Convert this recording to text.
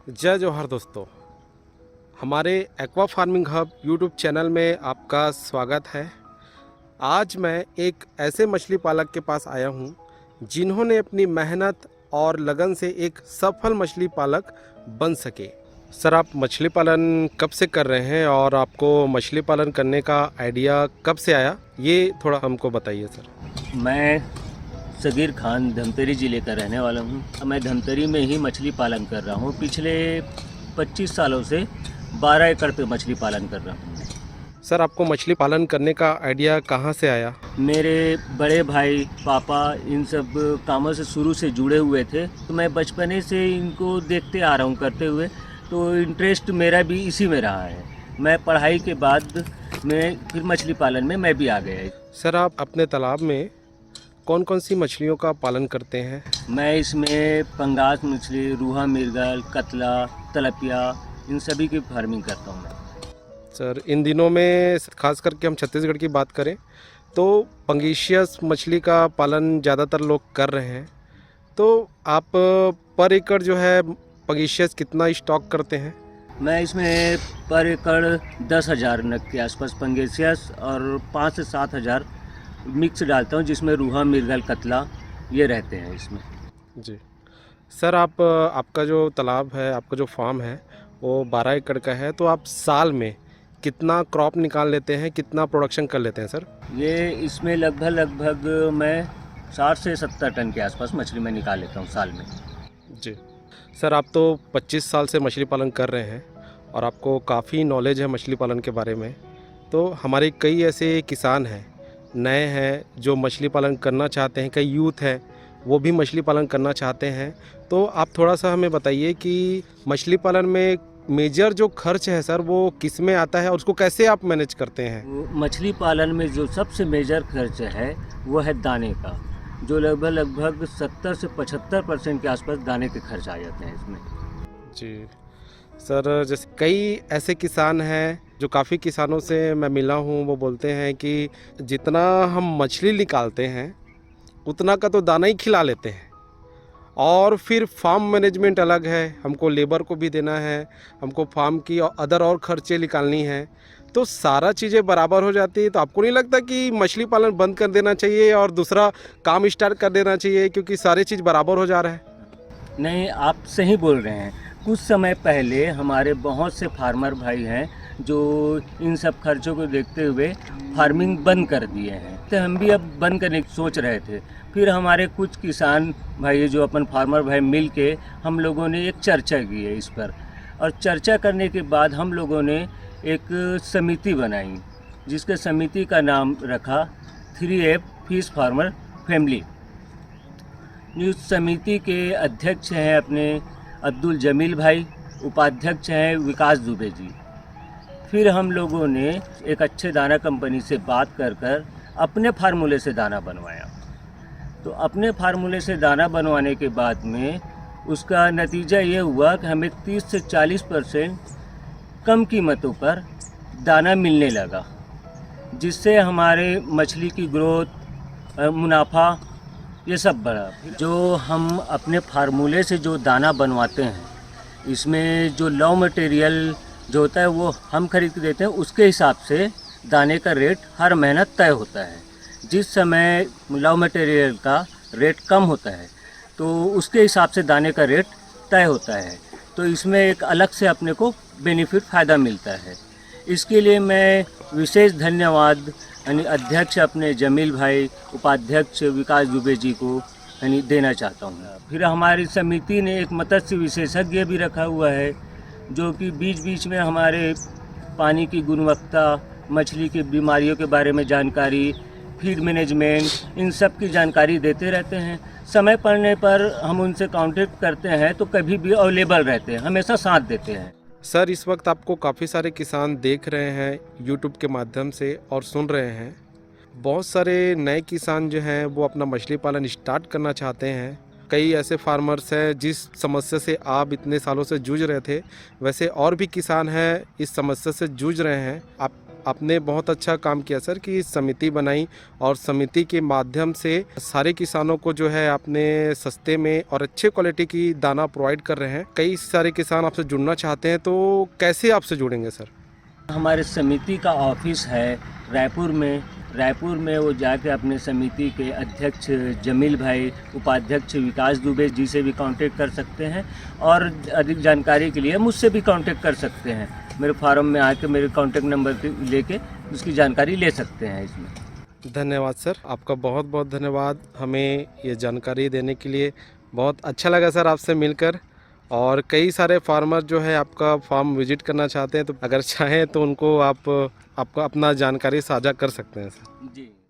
जय जौहर दोस्तों, हमारे aqua farming hub YouTube channel में आपका स्वागत है। आज मैं एक ऐसे मछली पालक के पास आया हूँ जिन्होंने अपनी मेहनत और लगन से एक सफल मछली पालक बन सके। सर, आप मछली पालन कब से कर रहे हैं और आपको मछली पालन करने का आइडिया कब से आया, ये थोड़ा हमको बताइए सर। मैं सगीर खान धमतरी ज़िले का रहने वाला हूँ। मैं धमतरी में ही मछली पालन कर रहा हूँ। पिछले 25 सालों से 12 एकड़ पे मछली पालन कर रहा हूँ। सर, आपको मछली पालन करने का आइडिया कहाँ से आया? मेरे बड़े भाई पापा इन सब कामों से शुरू से जुड़े हुए थे, तो मैं बचपने से इनको देखते आ रहा हूँ करते हुए, तो इंटरेस्ट मेरा भी इसी में रहा है। मैं पढ़ाई के बाद में फिर मछली पालन में मैं भी आ गया। सर, आप अपने तालाब में कौन कौन सी मछलियों का पालन करते हैं? मैं इसमें पंगास मछली, रूहा, मिर्गल, कतला, तलपिया, इन सभी की फार्मिंग करता हूँ मैं। सर, इन दिनों में खास करके हम छत्तीसगढ़ की बात करें तो पंगेशियस मछली का पालन ज़्यादातर लोग कर रहे हैं। तो आप पर एकड़ जो है पंगेशियस कितना स्टॉक करते हैं? मैं इसमें पर एकड़ 10,000 नग के आसपास पंगेसियस और 5 से 7,000 मिक्स डालता हूँ, जिसमें रूहा, मिर्गल, कतला ये रहते हैं इसमें। जी सर, आपका जो तालाब है, आपका जो फार्म है वो 12 एकड़ का है, तो आप साल में कितना क्रॉप निकाल लेते हैं, कितना प्रोडक्शन कर लेते हैं सर? ये इसमें लगभग मैं 60 से 70 टन के आसपास मछली मैं निकाल लेता हूँ साल में। जी सर, आप तो 25 साल से मछली पालन कर रहे हैं और आपको काफ़ी नॉलेज है मछली पालन के बारे में। तो हमारे कई ऐसे किसान हैं, नए हैं, जो मछली पालन करना चाहते हैं, कई यूथ हैं वो भी मछली पालन करना चाहते हैं। तो आप थोड़ा सा हमें बताइए कि मछली पालन में मेजर जो खर्च है सर वो किस में आता है और उसको कैसे आप मैनेज करते हैं? मछली पालन में जो सबसे मेजर खर्च है वो है दाने का, जो लगभग 70 से 75% के आसपास दाने के खर्च आ जाते हैं इसमें। जी सर, जैसे कई ऐसे किसान हैं, जो काफ़ी किसानों से मैं मिला हूँ, वो बोलते हैं कि जितना हम मछली निकालते हैं उतना का तो दाना ही खिला लेते हैं और फिर फार्म मैनेजमेंट अलग है, हमको लेबर को भी देना है, हमको फार्म की और अदर और खर्चे निकालनी है, तो सारा चीज़ें बराबर हो जाती है। तो आपको नहीं लगता कि मछली पालन बंद कर देना चाहिए और दूसरा काम स्टार्ट कर देना चाहिए, क्योंकि सारी चीज़ बराबर हो जा रहा है? नहीं, आप सही बोल रहे हैं। कुछ समय पहले हमारे बहुत से फार्मर भाई हैं जो इन सब खर्चों को देखते हुए फार्मिंग बंद कर दिए हैं, तो हम भी अब बंद करने की सोच रहे थे। फिर हमारे कुछ किसान भाई जो अपन फार्मर भाई मिल के हम लोगों ने एक चर्चा की है इस पर, और चर्चा करने के बाद हम लोगों ने एक समिति बनाई, जिसके समिति का नाम रखा 3F फिश फार्मर फैमिली। इस समिति के अध्यक्ष हैं अपने अब्दुल जमील भाई, उपाध्यक्ष हैं विकास दुबे जी। फिर हम लोगों ने एक अच्छे दाना कंपनी से बात कर अपने फार्मूले से दाना बनवाया। तो अपने फार्मूले से दाना बनवाने के बाद में उसका नतीजा ये हुआ कि हमें 30 से 40% कम कीमतों पर दाना मिलने लगा, जिससे हमारे मछली की ग्रोथ, मुनाफा ये सब बढ़ा। जो हम अपने फार्मूले से जो दाना बनवाते हैं, इसमें जो लॉ मटेरियल जो होता है वो हम खरीद के देते हैं, उसके हिसाब से दाने का रेट हर महीना तय होता है। जिस समय लॉ मटेरियल का रेट कम होता है तो उसके हिसाब से दाने का रेट तय होता है, तो इसमें एक अलग से अपने को बेनिफिट फ़ायदा मिलता है। इसके लिए मैं विशेष धन्यवाद अध्यक्ष अपने जमील भाई, उपाध्यक्ष विकास दुबे जी को देना चाहता हूँ। फिर हमारी समिति ने एक मत्स्य विशेषज्ञ भी रखा हुआ है, जो कि बीच बीच में हमारे पानी की गुणवत्ता, मछली की बीमारियों के बारे में जानकारी, फीड मैनेजमेंट, इन सब की जानकारी देते रहते हैं। समय पड़ने पर हम उनसे कांटेक्ट करते हैं तो कभी भी अवेलेबल रहते हैं, हमेशा साथ देते हैं। सर, इस वक्त आपको काफ़ी सारे किसान देख रहे हैं यूट्यूब के माध्यम से और सुन रहे हैं। बहुत सारे नए किसान जो हैं वो अपना मछली पालन स्टार्ट करना चाहते हैं। कई ऐसे फार्मर्स हैं जिस समस्या से आप इतने सालों से जूझ रहे थे, वैसे और भी किसान हैं इस समस्या से जूझ रहे हैं। आप आपने बहुत अच्छा काम किया सर कि समिति बनाई और समिति के माध्यम से सारे किसानों को जो है आपने सस्ते में और अच्छे क्वालिटी की दाना प्रोवाइड कर रहे हैं। कई सारे किसान आपसे जुड़ना चाहते हैं तो कैसे आपसे जुड़ेंगे सर? हमारे समिति का ऑफिस है रायपुर में वो जाके अपने समिति के अध्यक्ष जमील भाई, उपाध्यक्ष विकास दुबे जी से भी कांटेक्ट कर सकते हैं और अधिक जानकारी के लिए मुझसे भी कांटेक्ट कर सकते हैं। मेरे फार्म में आके मेरे कांटेक्ट नंबर लेके उसकी जानकारी ले सकते हैं इसमें। धन्यवाद सर, आपका बहुत बहुत धन्यवाद हमें ये जानकारी देने के लिए। बहुत अच्छा लगा सर आपसे मिलकर। और कई सारे फार्मर जो है आपका फार्म विजिट करना चाहते हैं तो अगर चाहें तो उनको आप आपका अपना जानकारी साझा कर सकते हैं सर। जी।